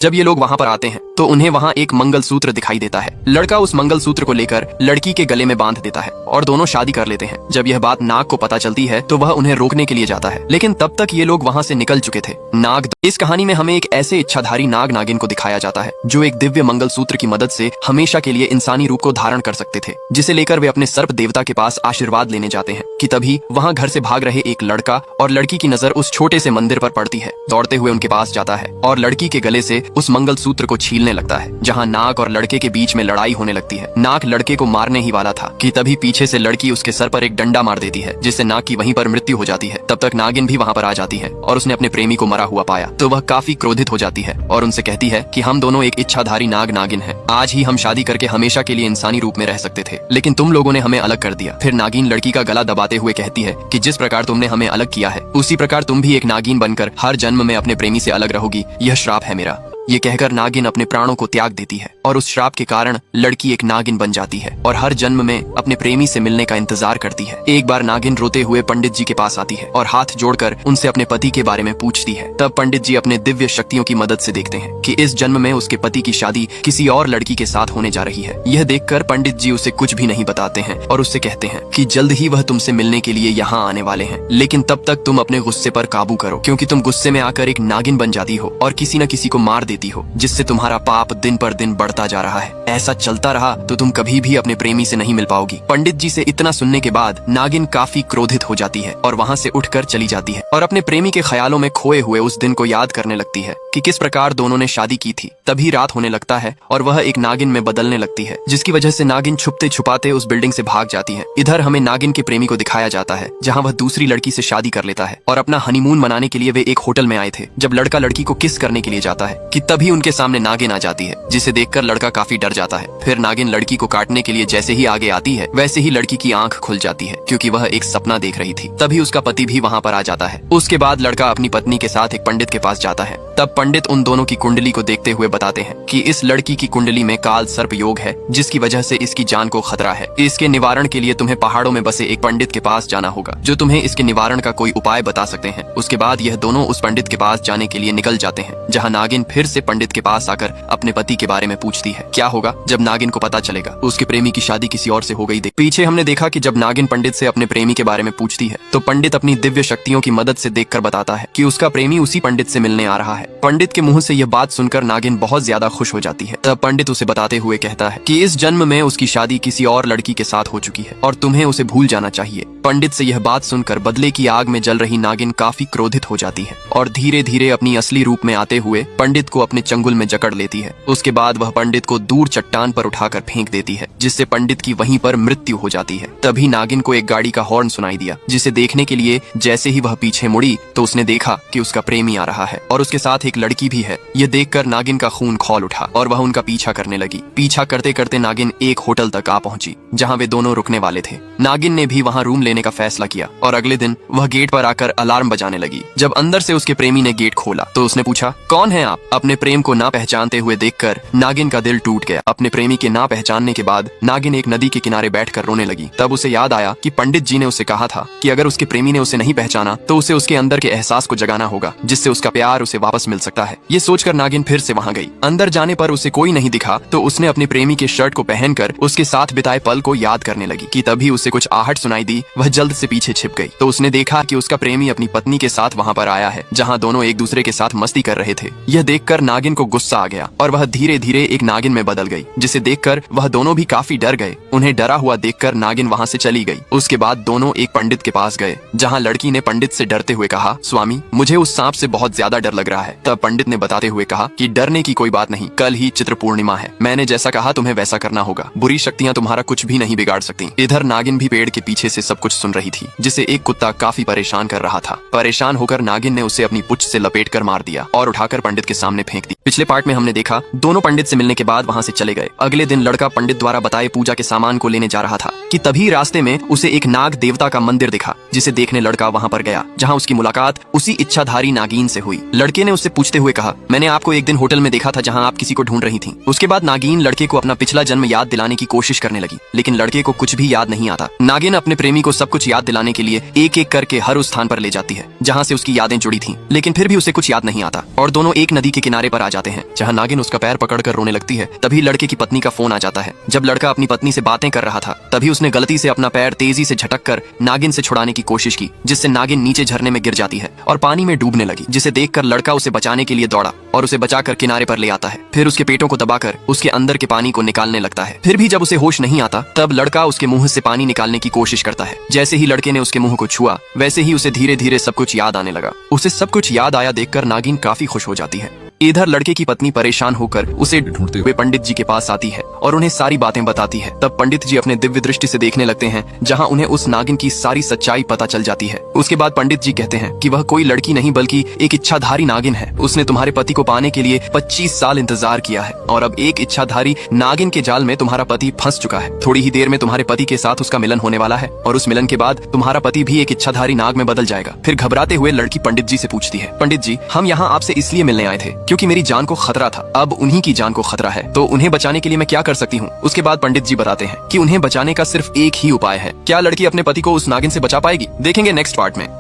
जब ये लोग वहाँ पर आते हैं तो उन्हें वहाँ एक मंगलसूत्र दिखाई देता है। लड़का उस मंगलसूत्र को लेकर लड़की के गले में बांध देता है और दोनों शादी कर लेते हैं। जब यह बात नाग को पता चलती है तो वह उन्हें रोकने के लिए जाता है, लेकिन तब तक ये लोग वहाँ से निकल चुके थे। नाग इस कहानी में हमें एक ऐसे इच्छाधारी नाग नागिन को दिखाया जाता है जो एक दिव्य मंगलसूत्र की मदद से हमेशा के लिए इंसानी रूप को धारण कर सकते थे, जिसे लेकर वे अपने सर्प देवता के पास आशीर्वाद लेने जाते हैं कि तभी वहाँ घर से भाग रहे एक लड़का और लड़की की नजर उस छोटे से मंदिर पर पड़ती है। दौड़ते हुए उनके पास जाता है और लड़की के गले से उस मंगलसूत्र को छीलने लगता है, जहाँ नाग और लड़के के बीच में लड़ाई होने लगती है। नाग लड़के को मारने ही वाला था कि तभी पीछे से लड़की उसके सर पर एक डंडा मार देती है, जिससे नाग की वहीं पर मृत्यु हो जाती है। तब तक नागिन भी वहाँ पर आ जाती है और उसने अपने प्रेमी को मरा हुआ पाया तो वह काफी क्रोधित हो जाती है और उनसे कहती है कि हम दोनों एक इच्छाधारी नाग नागिन हैं। आज ही हम शादी करके हमेशा के लिए इंसानी रूप में रह सकते थे, लेकिन तुम लोगों ने हमें अलग कर दिया। फिर नागिन लड़की का गला दबाते हुए कहती है कि जिस प्रकार तुमने हमें अलग किया है उसी प्रकार तुम भी एक नागिन बनकर हर जन्म में अपने प्रेमी से अलग रहोगी, यह श्राप है मेरा। ये कहकर नागिन अपने प्राणों को त्याग देती है और उस श्राप के कारण लड़की एक नागिन बन जाती है और हर जन्म में अपने प्रेमी से मिलने का इंतजार करती है। एक बार नागिन रोते हुए पंडित जी के पास आती है और हाथ जोड़कर उनसे अपने पति के बारे में पूछती है। तब पंडित जी अपने दिव्य शक्तियों की मदद से देखते हैं कि इस जन्म में उसके पति की शादी किसी और लड़की के साथ होने जा रही है। यह देखकर पंडित जी उसे कुछ भी नहीं बताते हैं और उससे कहते हैं कि जल्द ही वह तुमसे मिलने के लिए यहाँ आने वाले हैं, लेकिन तब तक तुम अपने गुस्से पर काबू करो, क्योंकि तुम गुस्से में आकर एक नागिन बन जाती हो और किसी न किसी को मार देती हो, जिससे तुम्हारा पाप दिन पर दिन बढ़ता जा रहा है। ऐसा चलता रहा तो तुम कभी भी अपने प्रेमी से नहीं मिल पाओगी। पंडित जी से इतना सुनने के बाद नागिन काफी क्रोधित हो जाती है और वहाँ से उठकर चली जाती है और अपने प्रेमी के ख्यालों में खोए हुए उस दिन को याद करने लगती है कि किस प्रकार दोनों ने शादी की थी। तभी रात होने लगता है और वह एक नागिन में बदलने लगती है, जिसकी वजह से नागिन छुपते छुपाते उस बिल्डिंग से भाग जाती है। इधर हमें नागिन के प्रेमी को दिखाया जाता है जहाँ वह दूसरी लड़की से शादी कर लेता है और अपना हनीमून मनाने के लिए वे एक होटल में आए थे। जब लड़का लड़की को किस करने के लिए जाता है कि तभी उनके सामने नागिन आ जाती है, जिसे देखकर लड़का काफी डर जाता है। फिर नागिन लड़की को काटने के लिए जैसे ही आगे आती है वैसे ही लड़की की आंख खुल जाती है, क्योंकि वह एक सपना देख रही थी। तभी उसका पति भी वहाँ पर आ जाता है। उसके बाद लड़का अपनी पत्नी के साथ एक पंडित के पास जाता है। तब पंडित उन दोनों की कुंडली को देखते हुए बताते हैं कि इस लड़की की कुंडली में काल सर्प योग है, जिसकी वजह से इसकी जान को खतरा है। इसके निवारण के लिए तुम्हें पहाड़ों में बसे एक पंडित के पास जाना होगा, जो तुम्हें इसके निवारण का कोई उपाय बता सकते हैं। उसके बाद यह दोनों उस पंडित के पास जाने के लिए निकल जाते हैं, जहाँ नागिन फिर से पंडित के पास आकर अपने पति के बारे में पूछती है। क्या होगा जब नागिन को पता चलेगा उसके प्रेमी की शादी किसी और से हो गई। पीछे हमने देखा कि जब नागिन पंडित से अपने प्रेमी के बारे में पूछती है तो पंडित अपनी दिव्य शक्तियों की मदद से देखकर बताता है कि उसका प्रेमी उसी पंडित से मिलने आ रहा है। पंडित के मुंह से यह बात सुनकर नागिन बहुत ज्यादा खुश हो जाती है। तब पंडित उसे बताते हुए कहता है कि इस जन्म में उसकी शादी किसी और लड़की के साथ हो चुकी है और तुम्हें उसे भूल जाना चाहिए। पंडित से यह बात सुनकर बदले की आग में जल रही नागिन काफी क्रोधित हो जाती है और धीरे धीरे अपनी असली रूप में आते हुए पंडित को अपने चंगुल में जकड़ लेती है। उसके बाद वह पंडित को दूर चट्टान पर उठाकर फेंक देती है, जिससे पंडित की वहीं पर मृत्यु हो जाती है। तभी नागिन को एक गाड़ी का हॉर्न सुनाई दिया, जिसे देखने के लिए जैसे ही वह पीछे मुड़ी तो उसने देखा कि उसका प्रेमी आ रहा है और उसके साथ एक लड़की भी है। यह देखकर नागिन का खून खौल उठा और वह उनका पीछा करने लगी। पीछा करते करते नागिन एक होटल तक आ पहुंची, जहां वे दोनों रुकने वाले थे। नागिन ने भी वहां रूम लेने का फैसला किया और अगले दिन वह गेट पर आकर अलार्म बजाने लगी। जब अंदर से उसके प्रेमी ने गेट खोला तो उसने पूछा, कौन है आप? अपने प्रेम को ना पहचानते हुए देखकर नागिन का दिल टूट गया। अपने प्रेमी के ना पहचानने के बाद नागिन एक नदी के किनारे बैठकर रोने लगी। तब उसे याद आया कि पंडित जी ने उसे कहा था कि अगर उसके प्रेमी ने उसे नहीं पहचाना तो उसे उसके अंदर के एहसास को जगाना होगा, जिससे उसका प्यार उसे वापस मिल सकता है। ये सोचकर नागिन फिर से वहां गई। अंदर जाने पर उसे कोई नहीं दिखा तो उसने अपने प्रेमी के शर्ट को पहनकर उसके साथ बिताए पल को याद करने लगी कि तभी उसे कुछ आहट सुनाई दी। वह जल्द से पीछे छिप गई तो उसने देखा कि उसका प्रेमी अपनी पत्नी के साथ वहां पर आया है, जहां दोनों एक दूसरे के साथ मस्ती कर रहे थे। यह देखकर नागिन को गुस्सा आ गया और वह धीरे धीरे एक नागिन में बदल गई, जिसे देखकर वह दोनों भी काफी डर गए। उन्हें डरा हुआ देखकर नागिन वहां से चली गई। उसके बाद दोनों एक पंडित के पास गए, जहां लड़की ने पंडित से डरते हुए कहा, स्वामी मुझे उस सांप से बहुत ज्यादा डर लग रहा है। तब पंडित ने बताते हुए कहा कि डरने की कोई बात नहीं, कल ही चित्र पूर्णिमा है। मैंने जैसा कहा तुम्हें वैसा करना होगा। बुरी शक्तियां तुम्हारा कुछ भी नहीं बिगाड़ सकती। इधर नागिन भी पेड़ के पीछे से सब कुछ सुन रही थी, जिसे एक कुत्ता काफी परेशान कर रहा था। परेशान होकर नागिन ने उसे अपनी पुच्छ से लपेटकर मार दिया और उठाकर पंडित के सामने फेंक दी। पिछले पार्ट में हमने देखा दोनों पंडित से मिलने के बाद वहां से चले गए। अगले दिन लड़का पंडित द्वारा बताए पूजा के सामान को लेने जा रहा था कि तभी रास्ते में उसे एक नाग देवता का मंदिर दिखा, जिसे देखने लड़का वहां पर गया, जहां उसकी मुलाकात उसी इच्छाधारी नागिन से हुई। लड़के ने उससे पूछते हुए कहा, मैंने आपको एक दिन होटल में देखा था जहां आप किसी को ढूंढ रही थी। उसके बाद नागिन लड़के को अपना पिछला जन्म याद दिलाने की कोशिश करने लगी, लेकिन लड़के को कुछ भी याद नहीं आता। नागिन अपने प्रेमी को सब कुछ याद दिलाने के लिए एक एक करके हर उस स्थान पर ले जाती है जहाँ से उसकी यादें जुड़ी थी, लेकिन फिर भी उसे कुछ याद नहीं आता और दोनों एक नदी के किनारे किनारे पर आ जाते हैं जहाँ नागिन उसका पैर पकड़कर रोने लगती है। तभी लड़के की पत्नी का फोन आ जाता है। जब लड़का अपनी पत्नी से बातें कर रहा था तभी उसने गलती से अपना पैर तेजी से झटक कर नागिन से छुड़ाने की कोशिश की, जिससे नागिन नीचे झरने में गिर जाती है और पानी में डूबने लगी, जिसे देखकर लड़का उसे बचाने के लिए दौड़ा और उसे बचाकर किनारे पर ले आता है। फिर उसके पेटों को दबाकर उसके अंदर के पानी को निकालने लगता है। फिर भी जब उसे होश नहीं आता तब लड़का उसके मुंह से पानी निकालने की कोशिश करता है। जैसे ही लड़के ने उसके मुंह को छुआ वैसे ही उसे धीरे धीरे सब कुछ याद आने लगा। उसे सब कुछ याद आया देखकर नागिन काफी खुश हो जाती है। इधर लड़के की पत्नी परेशान होकर उसे ढूंढते हुए पंडित जी के पास आती है और उन्हें सारी बातें बताती है। तब पंडित जी अपने दिव्य दृष्टि से देखने लगते हैं जहां उन्हें उस नागिन की सारी सच्चाई पता चल जाती है। उसके बाद पंडित जी कहते हैं कि वह कोई लड़की नहीं बल्कि एक इच्छाधारी नागिन है। उसने तुम्हारे पति को पाने के लिए 25 साल इंतजार किया है और अब एक इच्छाधारी नागिन के जाल में तुम्हारा पति फंस चुका है। थोड़ी ही देर में तुम्हारे पति के साथ उसका मिलन होने वाला है और उस मिलन के बाद तुम्हारा पति भी एक इच्छाधारी नाग में बदल जाएगा। फिर घबराते हुए लड़की पंडित जी से पूछती है, पंडित जी हम यहाँ आपसे इसलिए मिलने आए थे क्योंकि मेरी जान को खतरा था, अब उन्हीं की जान को खतरा है, तो उन्हें बचाने के लिए मैं क्या कर सकती हूँ। उसके बाद पंडित जी बताते हैं कि उन्हें बचाने का सिर्फ एक ही उपाय है। क्या लड़की अपने पति को उस नागिन से बचा पाएगी? देखेंगे नेक्स्ट पार्ट में।